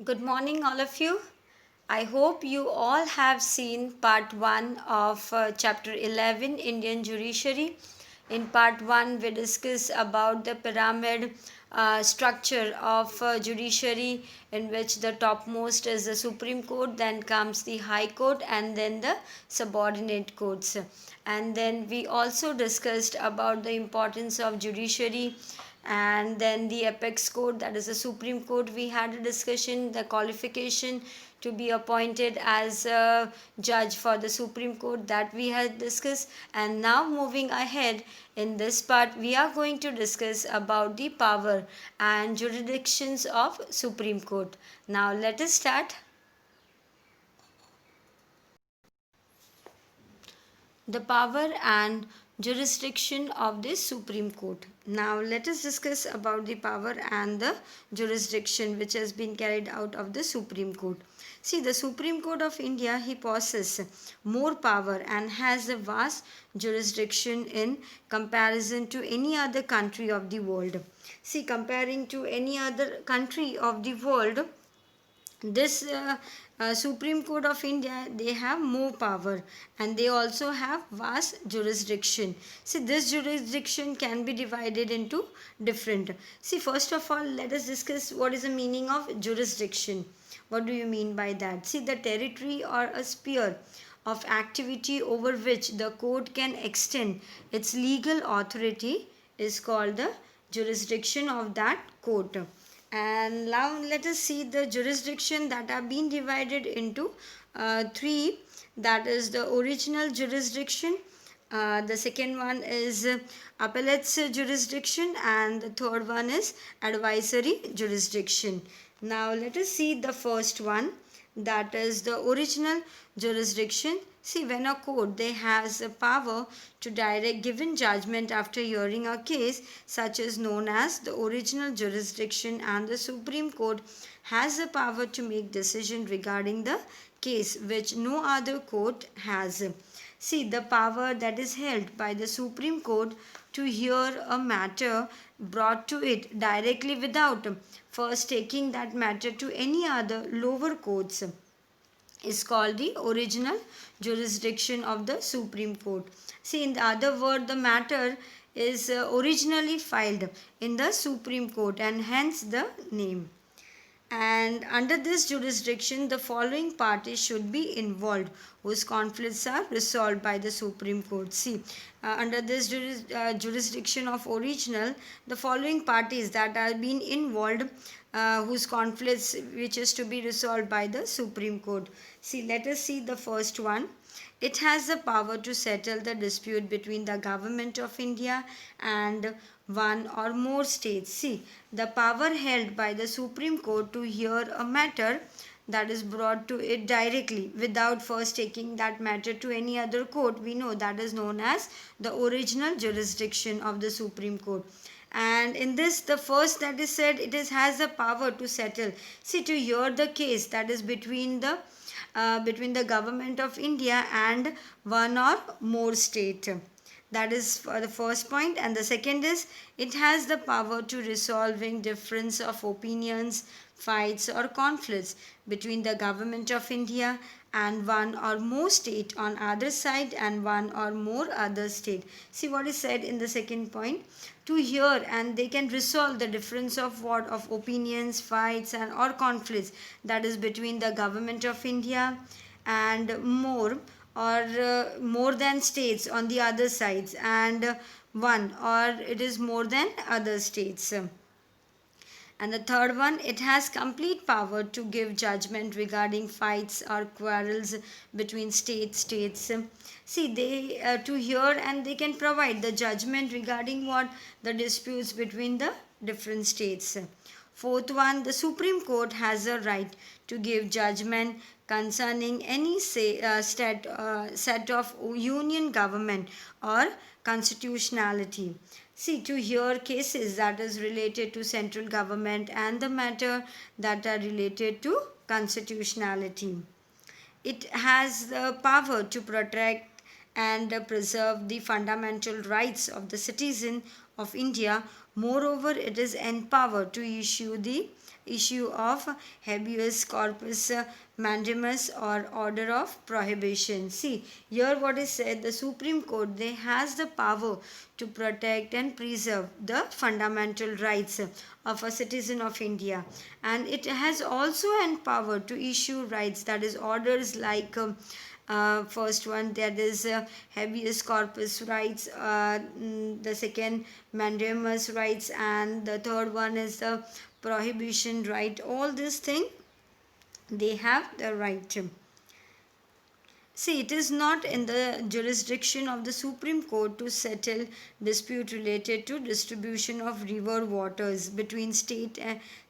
Good morning, all of you. I hope you all have seen part 1 of chapter 11 Indian Judiciary. In part 1, we discuss about the pyramid structure of judiciary, in which the topmost is the Supreme Court, then comes the High Court, and then the subordinate courts. And then we also discussed about the importance of judiciary, and then the apex court, that is the Supreme Court. We had a discussion the qualification to be appointed as a judge for the Supreme Court, that we had discussed. And now moving ahead, in this part we are going to discuss about the power and jurisdictions of Supreme Court. Now let us start. The power and jurisdiction of the Supreme Court. Now let us discuss about the power and the jurisdiction which has been carried out of the Supreme Court. See, the Supreme Court of India, he possesses more power and has a vast jurisdiction in comparison to any other country of the world. See, comparing to any other country of the world, this Supreme Court of India, they have more power and they also have vast jurisdiction. See, this jurisdiction can be divided into different. See, first of all, let us discuss what is the meaning of jurisdiction. What do you mean by that? See, the territory or a sphere of activity over which the court can extend its legal authority is called the jurisdiction of that court. And now let us see the jurisdiction that are being divided into three. That is the original jurisdiction, the second one is appellate's jurisdiction, and the third one is advisory jurisdiction. Now let us see the first one, that is the original jurisdiction. See, when a court they has a power to direct given judgment after hearing a case, such is known as the original jurisdiction, and the Supreme Court has the power to make decision regarding the case which no other court has. See, the power that is held by the Supreme Court to hear a matter brought to it directly without first taking that matter to any other lower courts is called the original jurisdiction of the Supreme Court. See, in the other word, the matter is originally filed in the Supreme Court and hence the name. And under this jurisdiction, the following parties should be involved whose conflicts are resolved by the Supreme Court. See, under this jurisdiction of original, the following parties that are being involved whose conflicts which is to be resolved by the Supreme Court. See, let us see the first one. It has the power to settle the dispute between the government of India and one or more states. See, the power held by the Supreme Court to hear a matter that is brought to it directly without first taking that matter to any other court, we know that is known as the original jurisdiction of the Supreme Court. And in this, the first that is said, it is has the power to settle. See, to hear the case that is between the government of India and one or more state. That is for the first point. And the second is, it has the power to resolving difference of opinions, fights or conflicts between the government of India and one or more state on other side and one or more other state. See what is said in the second point. To hear and they can resolve the difference of what of opinions, fights and or conflicts that is between the government of India and more than states on the other sides, and one or it is more than other states. And the third one, it has complete power to give judgment regarding fights or quarrels between states. See, they to hear and they can provide the judgment regarding what the disputes between the different states. Fourth one, the Supreme Court has a right to give judgment concerning any set of union government or constitutionality. See, to hear cases that is related to central government and the matter that are related to constitutionality. It has the power to protect and preserve the fundamental rights of the citizen of India. Moreover, it is empowered to issue the issue of habeas corpus mandamus or order of prohibition. See, here what is said, the Supreme Court, they has the power to protect and preserve the fundamental rights of a citizen of India, and it has also empower to issue rights, that is orders like first one, that is habeas corpus rights, the second mandamus rights, and the third one is the prohibition right. All this thing they have the right to. See, it is not in the jurisdiction of the Supreme Court to settle dispute related to distribution of river waters between state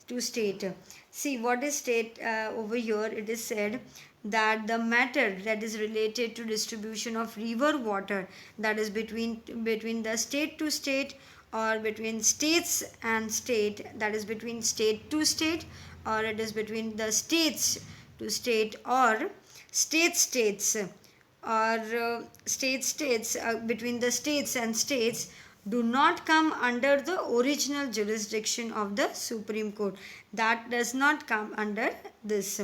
to state. See, what is state over here? It is said that the matter that is related to distribution of river water, that is between the state to state, or between states and state, that is between state to state, or it is between the states to state, or states or states between the states and states, do not come under the original jurisdiction of the Supreme Court. That does not come under this.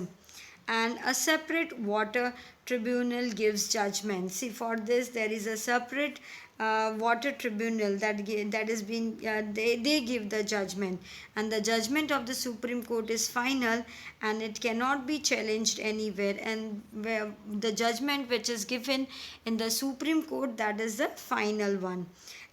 And a separate water tribunal gives judgment. See, for this there is a separate water tribunal that is being they give the judgment, and the judgment of the Supreme Court is final and it cannot be challenged anywhere, and where the judgment which is given in the Supreme Court, that is the final one,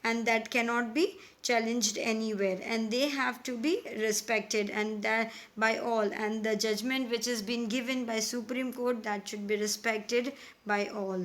and that cannot be challenged anywhere, and they have to be respected and that by all, and the judgment which has been given by Supreme Court, that should be respected by all.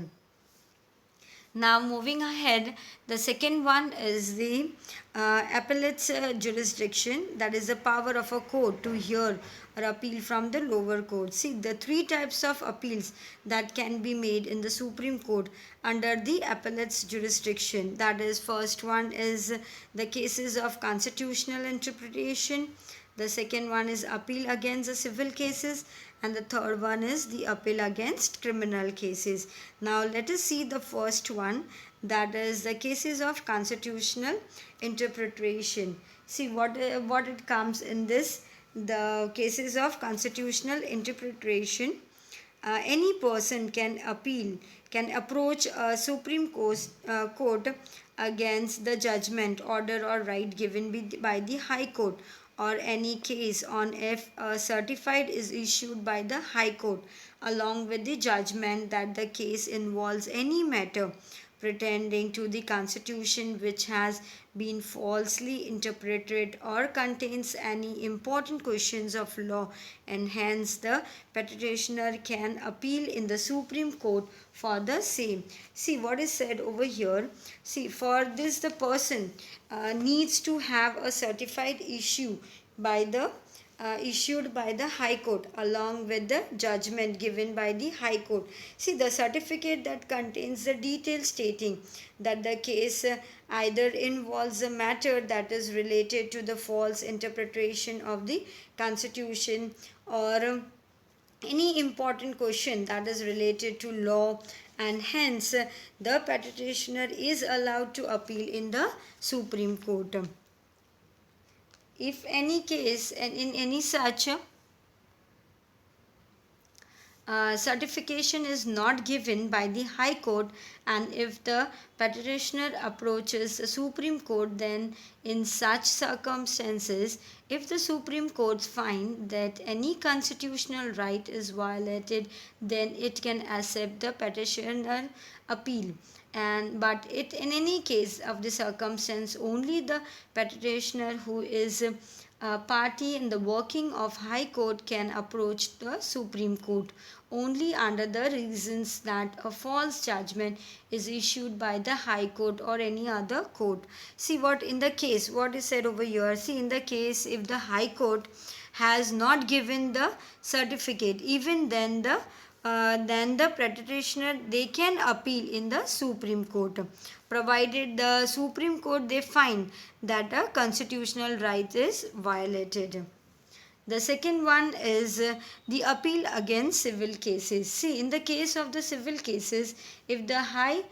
Now moving ahead, the second one is the appellate jurisdiction, that is the power of a court to hear or appeal from the lower court. See, the three types of appeals that can be made in the Supreme Court under the appellate's jurisdiction. That is, first one is the cases of constitutional interpretation. The second one is appeal against the civil cases, and the third one is the appeal against criminal cases. Now let us see the first one, that is the cases of constitutional interpretation. See what it comes in this, the cases of constitutional interpretation. Any person can approach a Supreme Court against the judgment, order or right given by the High Court, or any case on if certified is issued by the High Court along with the judgment that the case involves any matter pretending to the Constitution which has been falsely interpreted or contains any important questions of law, and hence the petitioner can appeal in the Supreme Court for the same. See what is said over here. See, for this the person needs to have a certified issue by the issued by the High Court along with the judgment given by the High Court. See, the certificate that contains the detail stating that the case either involves a matter that is related to the false interpretation of the Constitution, or any important question that is related to law, and hence the petitioner is allowed to appeal in the Supreme Court. If any case and in any such certification is not given by the High Court, and if the petitioner approaches the Supreme Court, then in such circumstances, if the Supreme Court find that any constitutional right is violated, then it can accept the petitioner appeal. And but it in any case of the circumstance, only the petitioner who is a party in the working of High Court can approach the Supreme Court only under the reasons that a false judgment is issued by the High Court or any other court. See what in the case, what is said over here. See, in the case if the High Court has not given the certificate, even then the petitioner, they can appeal in the Supreme Court, provided the Supreme Court they find that a constitutional right is violated. The second one is the appeal against civil cases. See, in the case of the civil cases, if the High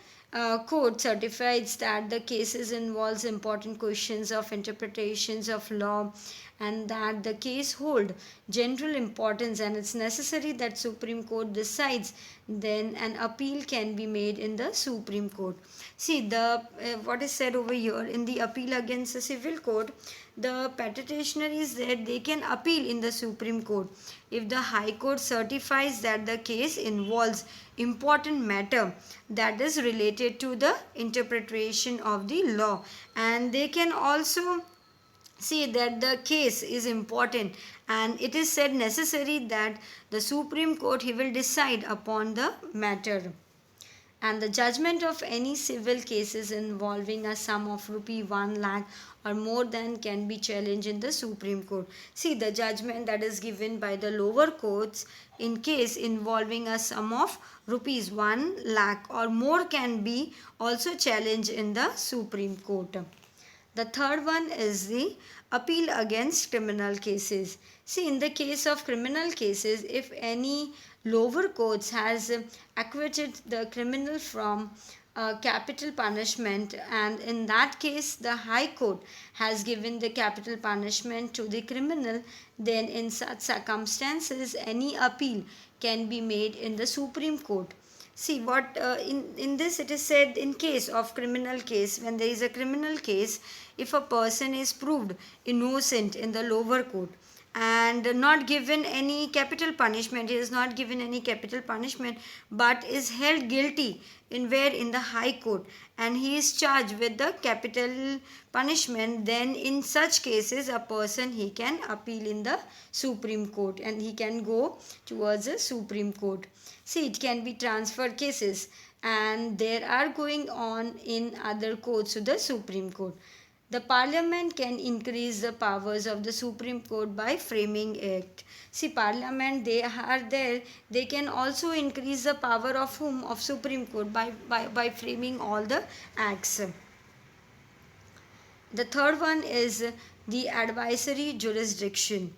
Court certifies that the cases involves important questions of interpretations of law, and that the case hold general importance and it's necessary that Supreme Court decides, then an appeal can be made in the Supreme Court. See the what is said over here in the appeal against the civil court, the petitioner is that they can appeal in the Supreme Court if the High Court certifies that the case involves important matter that is related to the interpretation of the law, and they can also see that the case is important and it is said necessary that the Supreme Court he will decide upon the matter. And the judgment of any civil cases involving a sum of rupee 1 lakh or more than can be challenged in the Supreme Court. See the judgment that is given by the lower courts in case involving a sum of rupees 1 lakh or more can be also challenged in the Supreme Court. The third one is the appeal against criminal cases. See, in the case of criminal cases, if any lower courts has acquitted the criminal from capital punishment, and in that case the High Court has given the capital punishment to the criminal, then in such circumstances any appeal can be made in the Supreme Court. See what in this it is said, in case of criminal case, when there is a criminal case, if a person is proved innocent in the lower court and not given any capital punishment, he is not given any capital punishment but is held guilty in the High Court and he is charged with the capital punishment, then in such cases a person he can appeal in the Supreme Court and he can go towards the Supreme Court. See, it can be transfer cases and there are going on in other courts to the Supreme Court. The Parliament can increase the powers of the Supreme Court by framing act. See, Parliament, they are there, they can also increase the power of whom? Of Supreme Court by framing all the acts. The third one is the advisory jurisdiction.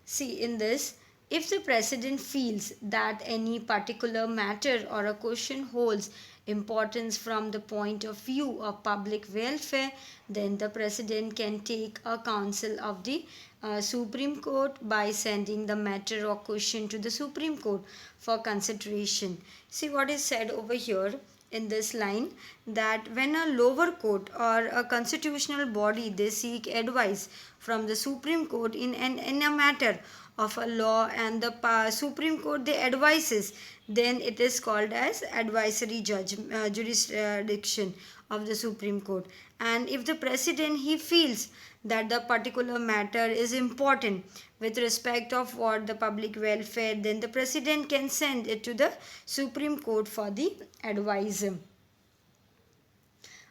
See, in this, if the President feels that any particular matter or a question holds importance from the point of view of public welfare, then the President can take a counsel of the Supreme Court by sending the matter or question to the Supreme Court for consideration. See what is said over here in this line, that when a lower court or a constitutional body they seek advice from the Supreme Court in a matter of a law and the Supreme Court they advises, then it is called as advisory jurisdiction of the Supreme Court. And if the President he feels that the particular matter is important with respect of what the public welfare, then the President can send it to the Supreme Court for the advice.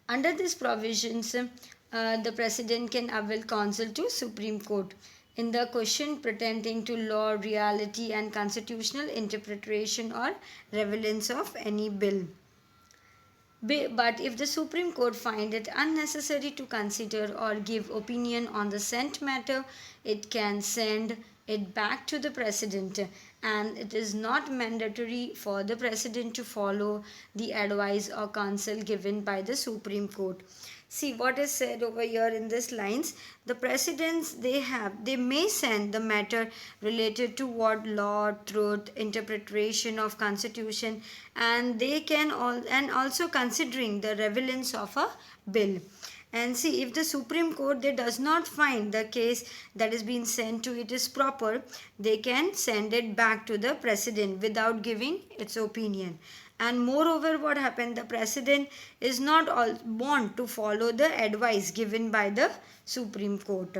Under these provisions, the President can avail counsel to Supreme Court in the question pertaining to law, reality and constitutional interpretation or relevance of any bill. But if the Supreme Court find it unnecessary to consider or give opinion on the sent matter, it can send it back to the President, and it is not mandatory for the President to follow the advice or counsel given by the Supreme Court. See what is said over here in these lines. The presidents they may send the matter related to what law, truth, interpretation of constitution, and they can also considering the relevance of a bill. And see, if the Supreme Court they does not find the case that is being sent to it is proper, they can send it back to the President without giving its opinion. And moreover, what happened, the President is not all bound to follow the advice given by the Supreme Court.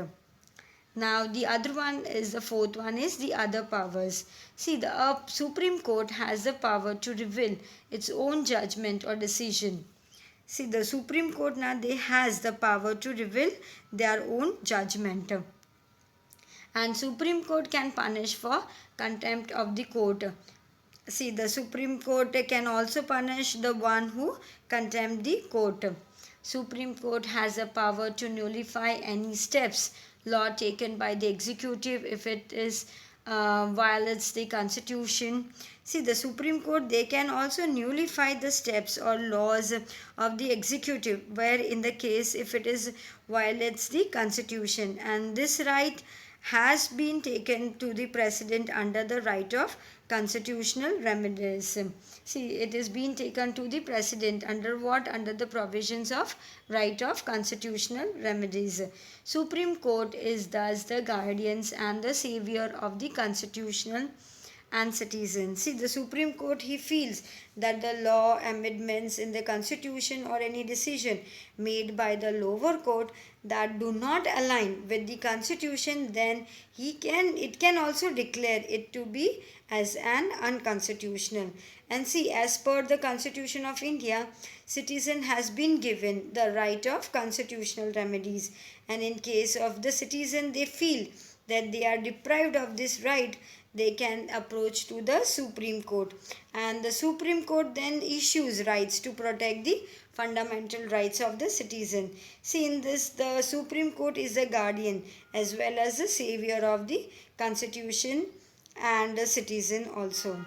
Now the other one is, the fourth one is the other powers. See, the Supreme Court has the power to reveal its own judgment or decision. See, the Supreme Court now they has the power to reveal their own judgment. And Supreme Court can punish for contempt of the court. See, the Supreme Court can also punish the one who contempt the court. Supreme Court has the power to nullify any steps law taken by the executive if it is violates the constitution. See, the Supreme Court they can also nullify the steps or laws of the executive where in the case if it is violates the constitution, and this right has been taken to the precedent under the right of constitutional remedies. See, it is being taken to the precedent under what? Under the provisions of right of constitutional remedies. Supreme Court is thus the guardians and the savior of the constitutional and citizens. See, the Supreme Court, he feels that the law amendments in the constitution or any decision made by the lower court that do not align with the constitution, then it can also declare it to be as an unconstitutional. And see, as per the Constitution of India, citizen has been given the right of constitutional remedies, and in case of the citizen they feel that they are deprived of this right, they can approach to the Supreme Court, and the Supreme Court then issues rights to protect the fundamental rights of the citizen. See, in this, the Supreme Court is the guardian as well as the savior of the constitution and the citizen also.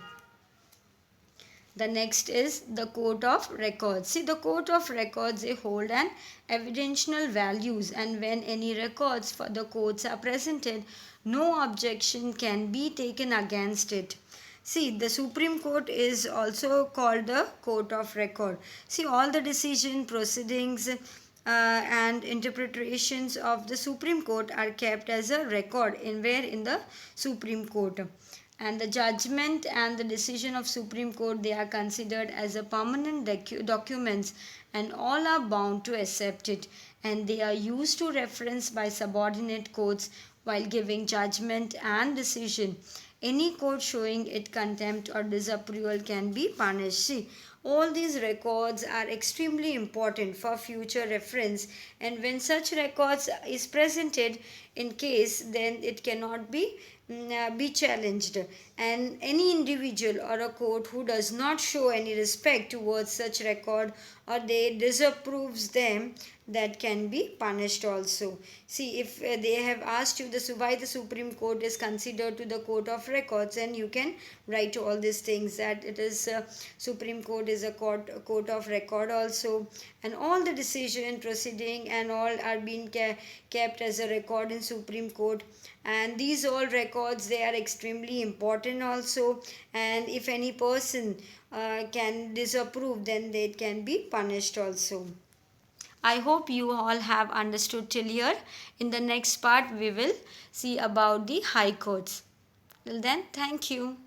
The next is the court of records. See, the court of records, they hold an evidential values, and when any records for the courts are presented, no objection can be taken against it. See, the Supreme Court is also called the court of record. See, all the decision proceedings and interpretations of the Supreme Court are kept as a record in the Supreme Court, and the judgment and the decision of Supreme Court, they are considered as a permanent documents, and all are bound to accept it, and they are used to reference by subordinate courts while giving judgment and decision. Any court showing it contempt or disapproval can be punished. See, all these records are extremely important for future reference, and when such records is presented in case, then it cannot be challenged, and any individual or a court who does not show any respect towards such record or they disapproves them, that can be punished also. See, if they have asked you why the Supreme Court is considered to the court of records, and you can write all these things that it is Supreme Court is a court of record also, and all the decision proceeding and all are being kept as a record in Supreme Court, and these all records, they are extremely important also, and if any person can disapprove, then they can be punished also. I hope you all have understood till here. In the next part, we will see about the high courts. Till then, thank you.